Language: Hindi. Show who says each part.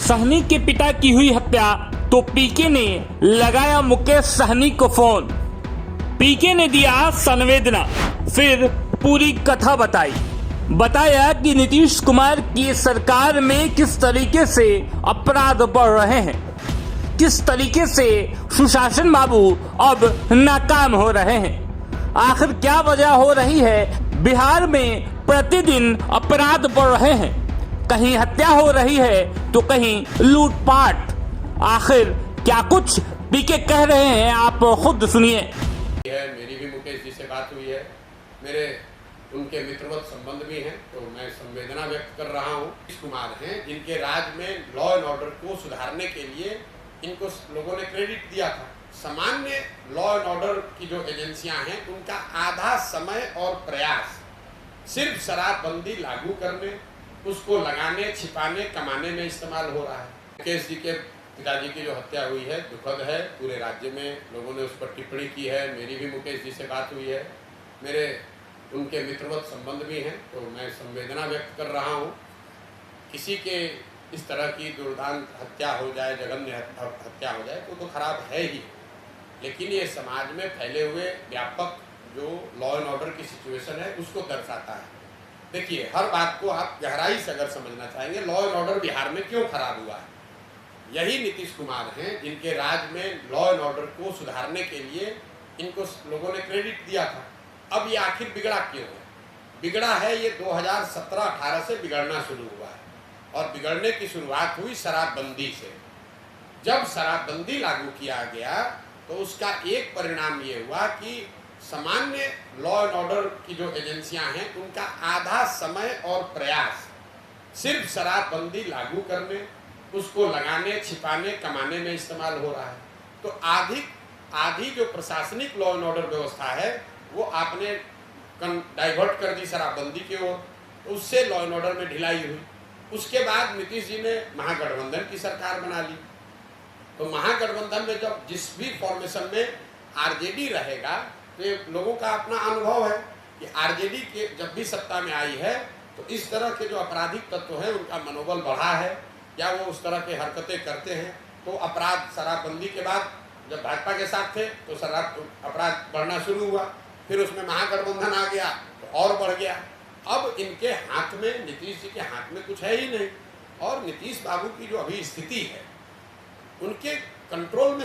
Speaker 1: सहनी के पिता की हुई हत्या तो पीके ने लगाया मुकेश सहनी को फोन। पीके ने दिया संवेदना, फिर पूरी कथा बताया कि नीतीश कुमार की सरकार में किस तरीके से अपराध बढ़ रहे हैं, किस तरीके से सुशासन बाबू अब नाकाम हो रहे हैं। आखिर क्या वजह हो रही है बिहार में प्रतिदिन अपराध बढ़ रहे हैं, कहीं हत्या हो रही है तो कहीं लूटपाट। आखिर क्या कुछ पीके कह रहे हैं, आप खुद सुनिए।
Speaker 2: मेरी भी मुकेश जी से बात हुई है, मेरे उनके मित्रवत संबंध भी हैं, तो मैं संवेदना व्यक्त कर रहा हूँ। नीतीश कुमार हैं जिनके राज में लॉ एंड ऑर्डर को सुधारने के लिए इनको लोगों ने क्रेडिट दिया था। सामान्य लॉ एंड ऑर्डर की जो एजेंसियां हैं उनका आधा समय और प्रयास सिर्फ शराबबंदी लागू करने, उसको लगाने, छिपाने, कमाने में इस्तेमाल हो रहा है। मुकेश जी के पिताजी की जो हत्या हुई है दुखद है, पूरे राज्य में लोगों ने उस पर टिप्पणी की है। मेरी भी मुकेश जी से बात हुई है, मेरे उनके मित्रवत संबंध भी हैं, तो मैं संवेदना व्यक्त कर रहा हूँ। किसी के इस तरह की दुर्दांत हत्या हो जाए, जघन्य हत्या हो जाए तो खराब है ही, लेकिन ये समाज में फैले हुए व्यापक जो लॉ एंड ऑर्डर की सिचुएशन है उसको दर्शाता है। देखिए, हर बात को आप गहराई से अगर समझना चाहेंगे, लॉ एंड ऑर्डर बिहार में क्यों खराब हुआ है, यही नीतीश कुमार हैं जिनके राज में लॉ एंड ऑर्डर को सुधारने के लिए इनको लोगों ने क्रेडिट दिया था। अब ये आखिर बिगड़ा क्यों है? बिगड़ा है ये 2017-18 से बिगड़ना शुरू हुआ है, और बिगड़ने की शुरुआत हुई शराबबंदी से। जब शराबबंदी लागू किया गया तो उसका एक परिणाम ये हुआ कि सामान्य लॉ एंड ऑर्डर की जो एजेंसियां हैं उनका आधा समय और प्रयास सिर्फ शराबबंदी लागू करने, उसको लगाने, छिपाने, कमाने में इस्तेमाल हो रहा है। तो आधी जो प्रशासनिक लॉ एंड ऑर्डर व्यवस्था है वो आपने डाइवर्ट कर दी शराबबंदी की ओर, उससे लॉ एंड ऑर्डर में ढिलाई हुई। उसके बाद नीतीश जी ने महागठबंधन की सरकार बना ली, तो महागठबंधन में जब जिस भी फॉर्मेशन में आरजेडी रहेगा तो ये लोगों का अपना अनुभव है कि आरजेडी के जब भी सत्ता में आई है तो इस तरह के जो आपराधिक तत्व हैं उनका मनोबल बढ़ा है, या वो उस तरह के हरकतें करते हैं। तो अपराध शराबबंदी के बाद जब भाजपा के साथ थे तो अपराध बढ़ना शुरू हुआ, फिर उसमें महागठबंधन आ गया तो और बढ़ गया। अब इनके हाथ में, नीतीश जी के हाथ में कुछ है ही नहीं, और नीतीश बाबू की जो अभी स्थिति है उनके कंट्रोल में